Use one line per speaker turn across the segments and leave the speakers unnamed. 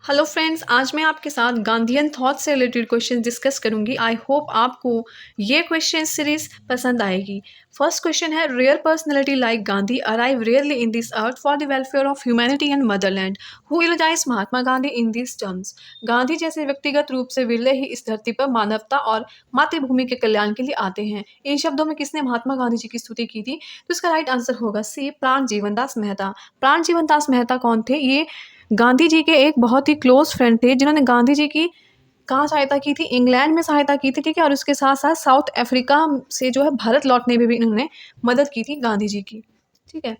Hello friends, आज मैं आपके साथ गांधीयन थॉट से रिलेटेड क्वेश्चन डिस्कस करूंगी। आई होप आपको ये क्वेश्चन सीरीज पसंद आएगी। फर्स्ट क्वेश्चन है, rare personality like Gandhi arrive rarely in this earth for the welfare of humanity and motherland, who eulogises Mahatma Gandhi in this terms. Gandhi जैसे व्यक्तिगत रूप से विरले ही इस धरती पर मानवता और मातृभूमि के कल्याण के लिए आते हैं। इन शब्दों में किसने महात्मा गांधी जी की स्तुति की थी? तो इसका राइट आंसर होगा सी, प्राण जीवन दास मेहता। प्राण जीवन दास मेहता कौन थे? ये गांधी जी के एक बहुत ही क्लोज फ्रेंड थे, जिन्होंने गांधी जी की कहाँ सहायता की थी? इंग्लैंड में सहायता की थी, ठीक है। और उसके साथ साथ साउथ अफ्रीका से जो है भारत लौटने में भी इन्होंने मदद की थी गांधी जी की, ठीक है।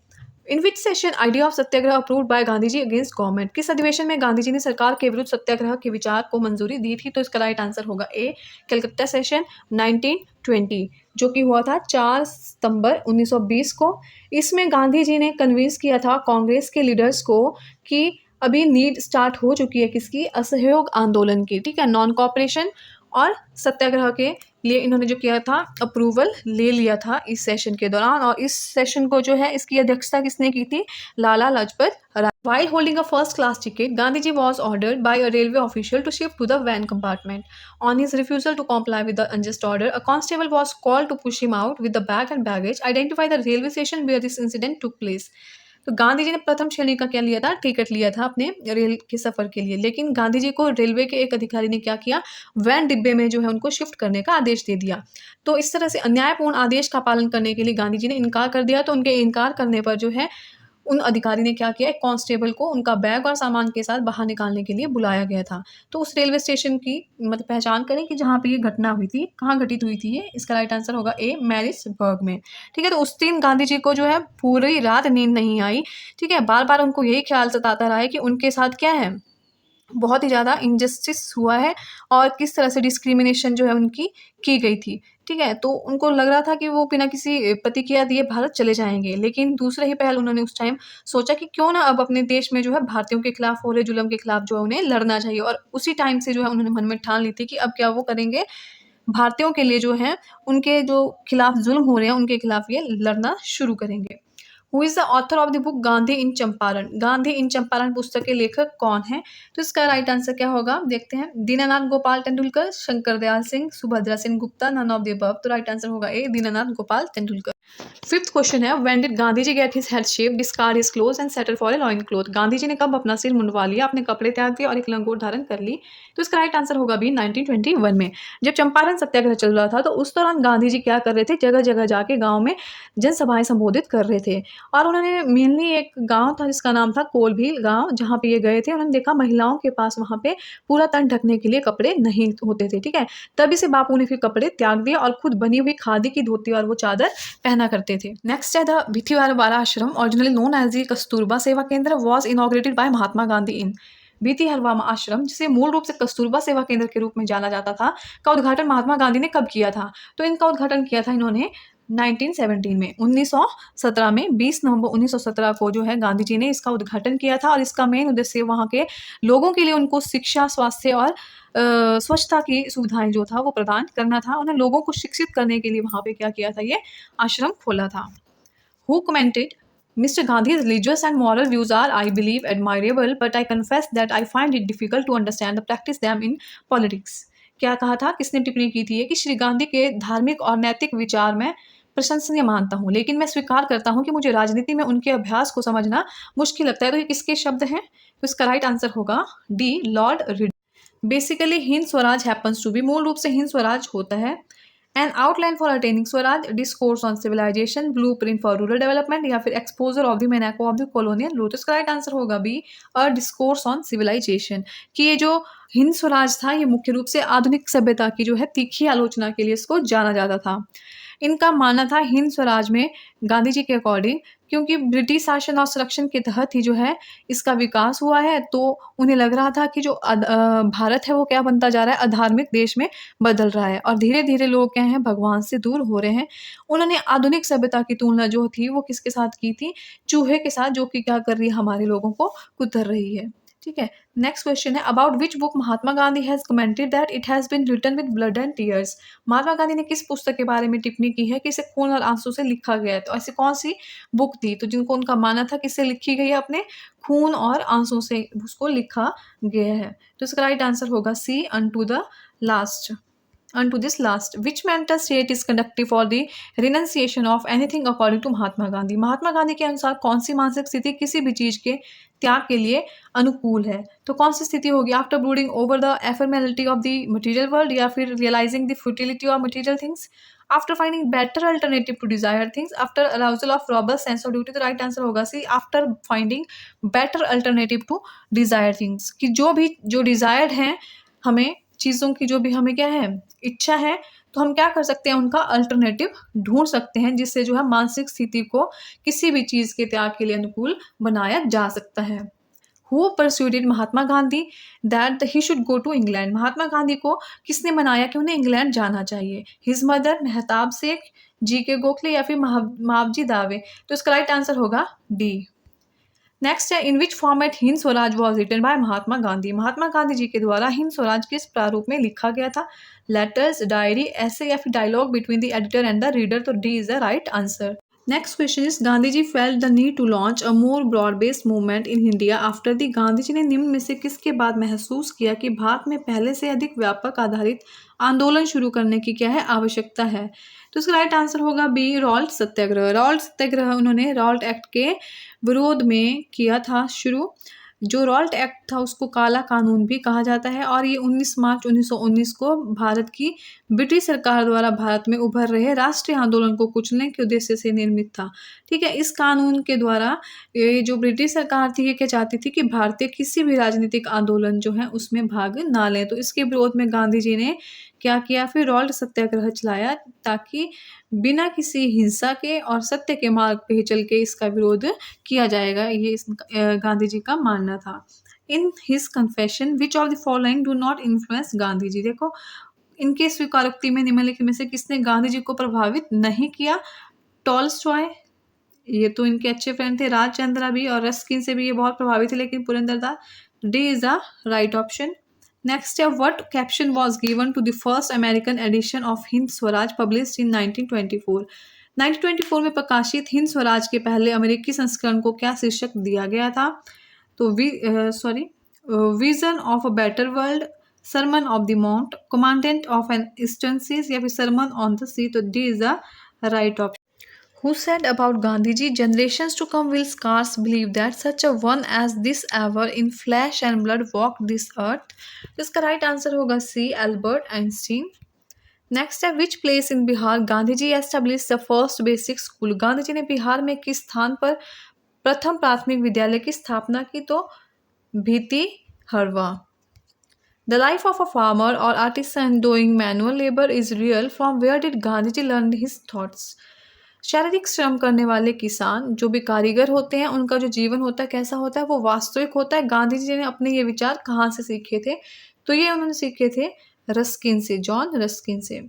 In which session idea of satyagraha approved by Gandhi ji against government, किस अधिवेशन में गांधी जी ने सरकार के विरुद्ध सत्याग्रह के विचार को मंजूरी दी थी? तो इसका राइट आंसर होगा ए, कलकत्ता सेशन 1920, जो कि हुआ था 4 सितंबर 1920 को। इसमें गांधी जी ने कन्विंस किया था कांग्रेस के लीडर्स को कि अभी नीड स्टार्ट हो चुकी है किसकी? असहयोग आंदोलन की, ठीक है। नॉन कॉपरेशन और सत्याग्रह के लिए इन्होंने जो किया था, अप्रूवल ले लिया था इस सेशन के दौरान। और इस सेशन को जो है, इसकी अध्यक्षता किसने की थी? Lala Lajpat Rai. While holding a first class ticket, Gandhiji was ordered by a railway official to shift to the van compartment. On his refusal to comply with the unjust order, a constable was called to push him out with the bag and baggage. Identify the railway station where this incident took place. तो गांधी जी ने प्रथम श्रेणी का क्या लिया था? Ticket लिया था अपने रेल के सफ़र के लिए। लेकिन गांधी जी को रेलवे के एक अधिकारी ने क्या किया? वैन डिब्बे में जो है उनको शिफ्ट करने का आदेश दे दिया। तो इस तरह से अन्यायपूर्ण आदेश का पालन करने के लिए गांधी जी ने इनकार कर दिया। तो उनके इनकार करने पर जो है उन अधिकारी ने क्या किया? एक कांस्टेबल को उनका बैग और सामान के साथ बाहर निकालने के लिए बुलाया गया था। तो उस रेलवे स्टेशन की मतलब पहचान करें कि जहाँ पे ये घटना हुई थी, कहाँ घटित हुई थी ये? इसका राइट आंसर होगा ए, मैरिसबर्ग में, ठीक है। तो उस दिन गांधी जी को जो है पूरी रात नींद नहीं आई, ठीक है। बार-बार उनको यही ख्याल सताता रहा है कि उनके साथ क्या है? बहुत ही ज़्यादा इनजस्टिस हुआ है और किस तरह से डिस्क्रिमिनेशन जो है उनकी की गई थी, ठीक है। तो उनको लग रहा था कि वो बिना किसी प्रतिक्रिया दिए भारत चले जाएँगे। लेकिन दूसरे ही पहल उन्होंने उस टाइम सोचा कि क्यों ना अब अपने देश में जो है भारतीयों के खिलाफ हो रहे जुल्म के खिलाफ जो है उन्हें लड़ना चाहिए। और उसी टाइम से जो है उन्होंने मन में ठान ली थी कि अब क्या वो करेंगे? भारतीयों के लिए जो है, उनके जो खिलाफ जुल्म हो रहे हैं, उनके खिलाफ ये लड़ना शुरू करेंगे। Who is the author of the book Gandhi in Champaran? Gandhi in Champaran पुस्तक के लेखक कौन हैं? तो इसका राइट आंसर क्या होगा? देखते हैं। Dinanath Gopal Tendulkar, Shankar Dayal Singh, Subhadra Sen Gupta, none of the above. तो राइट आंसर होगा A, Dinanath Gopal Tendulkar. Fifth question है, when did Gandhi ji get his head shave, discard his clothes and settle for a loin cloth? Gandhi जी ने कब अपना सिर मुंडवा लिया, अपने कपड़े त्याग दिए और एक लंगोट धारण कर ली? तो इसका राइट आंसर होगा बी, 1921 में। जब चंपारण सत्याग्रह चल रहा था तो उस दौरान गांधी जी क्या कर रहे थे? जगह जगह जाके गाँव में जनसभाएं संबोधित कर रहे थे। और उन्होंने मेनली एक गाँव था जिसका नाम था कोलभील गाँव, जहाँ पे ये गए थे। उन्होंने देखा महिलाओं के पास वहाँ पे पूरा तन ढकने के लिए कपड़े नहीं होते थे, ठीक है। तभी से बापू ने फिर कपड़े त्याग दिए और खुद बनी हुई खादी की धोती और वो चादर पहना करते थे। नेक्स्ट है, the Bhithiharwala Ashram, originally known as the Kasturba Seva Kendra, was inaugurated by Mahatma Gandhi in. Bhithiharwala Ashram, जिसे मूल रूप से कस्तूरबा सेवा केंद्र के रूप में जाना जाता था, का उद्घाटन महात्मा गांधी ने कब किया था? तो इनका उद्घाटन किया था इन्होंने 1917 में, 1917 में 20 नवंबर 1917 को जो है गांधी जी ने इसका उद्घाटन किया था। और इसका मेन उद्देश्य वहाँ के लोगों के लिए उनको शिक्षा, स्वास्थ्य और स्वच्छता की सुविधाएं जो था वो प्रदान करना था। उन्हें लोगों को शिक्षित करने के लिए वहाँ पे क्या किया था? ये आश्रम खोला था। Who commented, Mr. Gandhi's religious and moral views are, I believe, admirable, but I confess that I find it difficult to understand the practice them in politics. क्या कहा था? किसने टिप्पणी की थी ये कि श्री गांधी के धार्मिक और नैतिक विचार मैं प्रशंसनीय मानता हूँ, लेकिन मैं स्वीकार करता हूँ कि मुझे राजनीति में उनके अभ्यास को समझना मुश्किल लगता है। तो ये किसके शब्द हैं? तो इसका राइट आंसर होगा D, Lord Reid. Basically Hind Swaraj happens to be, मूल रूप से हिंद स्वराज होता है an outline for attaining Swaraj, discourse on civilisation, blueprint for rural development, या फिर exposure of the menace of the colonial rule. तो इसका राइट आंसर होगा B, a discourse on civilisation. कि ये जो हिंद स्वराज था ये मुख्य रूप से आधुनिक सभ्यता की जो है तीखी आलोचना के लिए इसको जाना जाता था। इनका मानना था हिंद स्वराज में गांधी जी के अकॉर्डिंग, क्योंकि ब्रिटिश शासन और संरक्षण के तहत ही जो है इसका विकास हुआ है, तो उन्हें लग रहा था कि जो भारत है वो क्या बनता जा रहा है? अधार्मिक देश में बदल रहा है और धीरे धीरे लोग क्या हैं? भगवान से दूर हो रहे हैं। उन्होंने आधुनिक सभ्यता की तुलना जो थी वो किसके साथ की थी? चूहे के साथ, जो कि क्या कर रही है? हमारे लोगों को कुतर रही है, ठीक है। नेक्स्ट क्वेश्चन है about which book Mahatma Gandhi has commented that it has been written with blood and tears. Mahatma Gandhi ने किस पुस्तक के बारे में टिप्पणी की है कि इसे खून और आंसू से लिखा गया है। तो ऐसी कौन सी बुक थी तो जिनको उनका मानना था कि इससे लिखी गई है अपने खून और आंसू से उसको लिखा गया है। तो इसका राइट आंसर होगा C unto the last unto this last. Which mental state is conductive for the renunciation of anything according to महात्मा गांधी। महात्मा गांधी के अनुसार कौन सी मानसिक स्थिति किसी भी चीज के त्याग के लिए अनुकूल है। तो कौन सी स्थिति होगी after brooding over the ephemerality of the material world, या फिर realising the futility of material things, after finding better alternative to desire things, after arousal of robust sense of duty. तो राइट आंसर होगा C after finding better alternative to desire things. कि जो desired हैं हमें चीज़ों की, जो भी हमें क्या है इच्छा है, तो हम क्या कर सकते हैं उनका अल्टरनेटिव ढूंढ सकते हैं जिससे जो है मानसिक स्थिति को किसी भी चीज़ के त्याग के लिए अनुकूल बनाया जा सकता है। Who persuaded Mahatma Gandhi that he should go to England. Mahatma Gandhi को किसने मनाया कि उन्हें इंग्लैंड जाना चाहिए। His mother, Mehtab Sheikh, G K Gokhale, या फिर मावजी दावे। तो इसका राइट आंसर होगा डी। नेक्स्ट है in which format Hind Swaraj was written by Mahatma Gandhi. Mahatma Gandhi ji के द्वारा हिंद स्वराज किस प्रारूप में लिखा गया था। लेटर्स, डायरी, ऐसे, या फिर dialogue between the editor and the reader. तो D is the right answer. Next question is Gandhi ji felt the need to launch a more broad based movement in India after the. गांधी जी ने निम्न में से किसके बाद महसूस किया कि भारत में पहले से अधिक व्यापक आधारित आंदोलन शुरू करने की क्या है आवश्यकता है। तो इसका राइट आंसर होगा बी रॉल्ट सत्याग्रह। रॉल्ट सत्याग्रह उन्होंने रॉल्ट एक्ट के विरोध में किया था शुरू। जो रॉल्ट एक्ट था उसको काला कानून भी कहा जाता है और ये 19 मार्च 1919 को भारत की ब्रिटिश सरकार द्वारा भारत में उभर रहे राष्ट्रीय आंदोलन को कुचलने के उद्देश्य से निर्मित था। ठीक है, इस कानून के द्वारा ये जो ब्रिटिश सरकार थी ये क्या चाहती थी कि भारतीय किसी भी राजनीतिक आंदोलन जो है उसमें भाग ना लें। तो इसके विरोध में गांधी जी ने क्या किया, फिर रॉल्ट सत्याग्रह चलाया ताकि बिना किसी हिंसा के और सत्य के मार्ग पे ही चल के इसका विरोध किया जाएगा, ये गांधी जी का मानना था। In his confession which of the following do not influence Gandhi ji. देखो इनके स्वीकारोक्ति में निम्नलिखित में से किसने गांधी जी को प्रभावित नहीं किया। टॉलस्टॉय, ये तो इनके अच्छे फ्रेंड थे। राजचंद्रा भी और रस्किन से भी ये बहुत प्रभावित थे, लेकिन Purandardas. D is the right option. Next है what caption was given to the first American edition of Hind Swaraj published in 1924। 1924 में प्रकाशित हिंद स्वराज के पहले अमेरिकी संस्करण को क्या शीर्षक दिया गया था। तो vision of a better world, sermon of the mount, commandant of an eastern seas, या फिर सरमन ऑन द सी। तो D is the right option. Who said about Gandhiji, generations to come will scarce believe that such a one as this ever in flesh and blood walked this earth। तो इसका right answer होगा सी Albert Einstein. Next है which place in Bihar Gandhi ji establish the first basic school. Gandhi जी ने बिहार में किस स्थान पर प्रथम प्राथमिक विद्यालय की स्थापना की। तो Bhitiharwa. The life of a farmer और artisan doing manual labour is real, from where did Gandhi ji learn his thoughts. शारीरिक श्रम करने वाले किसान जो भी कारीगर होते हैं उनका जो जीवन होता है कैसा होता है, वो वास्तविक होता है। गांधी जी ने अपने ये विचार कहाँ से सीखे थे, तो ये उन्होंने सीखे थे रस्किन से, जॉन रस्किन से।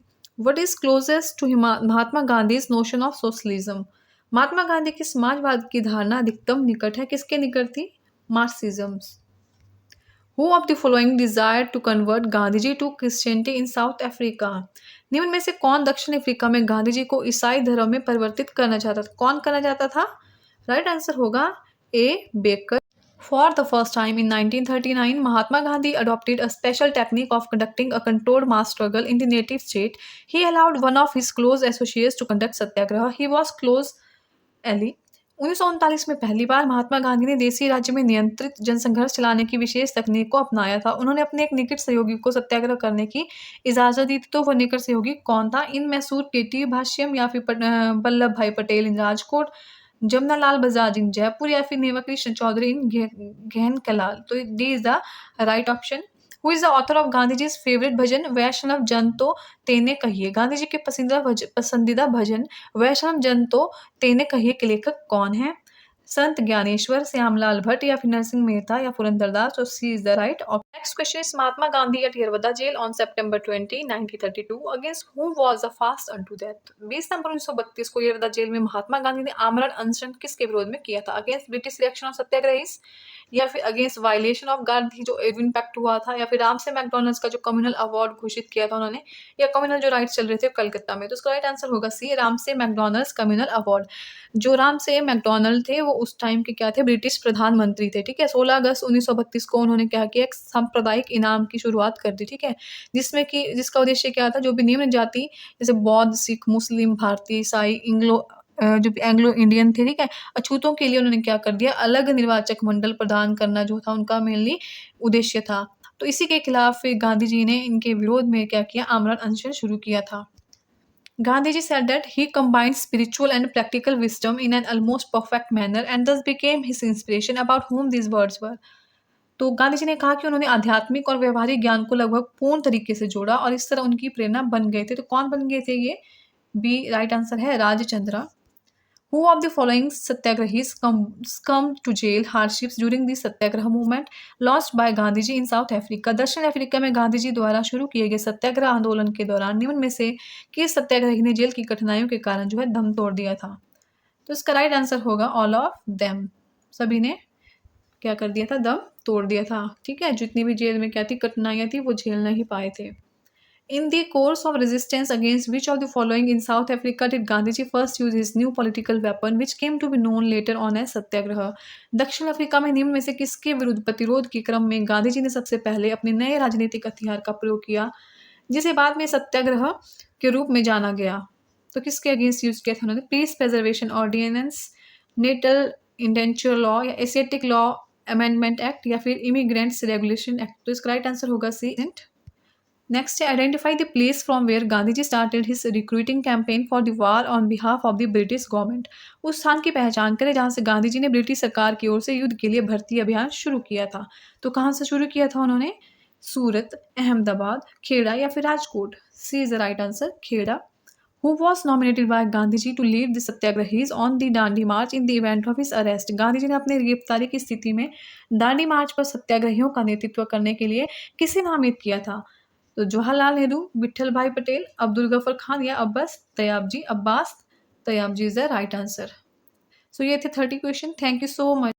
What is closest to Mahatma Gandhi notion of socialism. Mahatma Gandhi की समाजवाद की धारणा अधिकतम निकट है, किसके निकट थी, Marxism. Who of the following desired to convert Gandhi ji to Christianity in South Africa। निम्न में से कौन दक्षिण अफ्रीका में गांधी जी को ईसाई धर्म में परिवर्तित करना चाहता था। कौन करना चाहता था, राइट आंसर होगा ए baker. For the first time in 1939, Mahatma Gandhi adopted a special technique of conducting a controlled mass struggle in the native state. He allowed one of his close associates to conduct satyagraha. He was close ally। 1939 में पहली बार महात्मा गांधी ने देसी राज्य में नियंत्रित जनसंघर्ष चलाने की विशेष तकनीक को अपनाया था। उन्होंने अपने एक निकट सहयोगी को सत्याग्रह करने की इजाजत दी थी। तो वह निकट सहयोगी कौन था। इन मैसूर केटी भाष्यम, या फिर वल्लभ भाई पटेल इन राजकोट, जमनालाल बजाज इन जयपुर, या फिर नेवा कृष्ण चौधरी इन गहन कलाल। तो D is the right option. Who is the author of Gandhi ji favourite bhajan Vaishnav Jan To तेने कहिए। गांधी जी के पसंदीदा भजन वैष्णव जन तो तेने कहिए के लेखक कौन है। संत ज्ञानेश्वर, श्यामलाल भट्ट या फिर नरसिंह मेहता या पुरंदरदास। तो C is the right option. Next question is Mahatma Gandhi at Yerwada jail on September 20, 1932 against whom was the fast unto death। 20 नवंबर 1932 को यरवदा जेल में महात्मा गांधी ने आमरण अनशन किसके विरोध में किया था? Against British reaction of satyagrahis, या फिर अगेंस्ट वायलेशन ऑफ गांधी जो एविन पैक्ट हुआ था, या फिर रामसे मैकडोनल्ड्स का जो कम्युनल अवार्ड घोषित किया था उन्होंने, या कम्युनल जो राइट्स चल रहे थे कलकत्ता में। तो उसका राइट आंसर होगा सी, रामसे मैकडोनल्ड्स कम्युनल अवार्ड। जो रामसे मैकडोनल्ड थे वो उस टाइम के क्या थे? ब्रिटिश प्रधानमंत्री थे। ठीक है, 16 अगस्त 1932 को उन्होंने क्या किया? एक सांप्रदायिक इनाम की शुरुआत कर दी। ठीक है, जिसमें कि जिसका उद्देश्य क्या था? जो भी निम्न जाति जैसे बौद्ध, सिख, मुस्लिम, भारतीय, ईसाई, जो भी एंग्लो इंडियन थे, ठीक है, अछूतों के लिए उन्होंने क्या कर दिया? अलग निर्वाचक मंडल प्रदान करना जो था उनका मेनली उद्देश्य था। तो इसी के खिलाफ फिर गांधी जी ने इनके विरोध में क्या किया? आमरण अनशन शुरू किया था। Gandhiji said that he combined spiritual and practical wisdom in an almost perfect manner and thus became his inspiration, about whom these words were। तो गांधी जी ने कहा कि उन्होंने आध्यात्मिक और व्यवहारिक ज्ञान को लगभग पूर्ण तरीके से जोड़ा और इस तरह उनकी प्रेरणा बन गए थे। तो कौन बन गए थे ये? बी राइट आंसर है, राजचंद्रा। Who of the following satyagrahis come to jail hardships during the Satyagraha movement launched by Gandhiji in South Africa। दक्षिण अफ्रीका में गांधीजी द्वारा शुरू किए गए सत्याग्रह आंदोलन के दौरान निम्न में से किस सत्याग्रही ने जेल की कठिनाइयों के कारण जो है दम तोड़ दिया था? तो इसका राइट आंसर होगा ऑल ऑफ देम। सभी ने क्या कर दिया था? दम तोड़ दिया था। ठीक है, जितनी भी जेल में क्या थी कठिनाइयां थी वो झेल नहीं पाए थे। In the course of resistance against which of the following in South Africa did Gandhiji first use his new political weapon which came to be known later on as सत्याग्रह। दक्षिण अफ्रीका में निम्न में से किसके विरुद्ध प्रतिरोध के क्रम में गांधी जी ने सबसे पहले अपने नए राजनीतिक हथियार का प्रयोग किया, जिसे बाद में सत्याग्रह के रूप में जाना गया? तो किसके अगेंस्ट यूज किया था उन्होंने? Peace preservation ordinance, Natal indenture law, या एशियाटिक लॉ अमेंडमेंट एक्ट, या फिर इमिग्रेंट्स रेगुलेशन एक्ट। तो इसका राइट आंसर होगा सी। नेक्स्ट है identify the place from where Gandhiji started his recruiting campaign for the war on behalf of the British government. उस स्थान की पहचान करें जहां से गांधीजी ने ब्रिटिश सरकार की ओर से युद्ध के लिए भर्ती अभियान शुरू किया था। तो कहां से शुरू किया था उन्होंने? सूरत, अहमदाबाद, खेड़ा या फिर Rajkot. C is the right answer, Kheda. Who was nominated by Gandhiji to lead the satyagrahis on the Dandi March in the event of his arrest। Gandhiji ने अपने गिरफ्तारी की स्थिति में दांडी मार्च पर सत्याग्रहियों का नेतृत्व करने के लिए किसे नामित किया था? तो जवाहरलाल नेहरू, विठल भाई पटेल, अब्दुल गफर खान या Abbas Tyabji is the right answer. So ये थे 30 question. Thank you so much.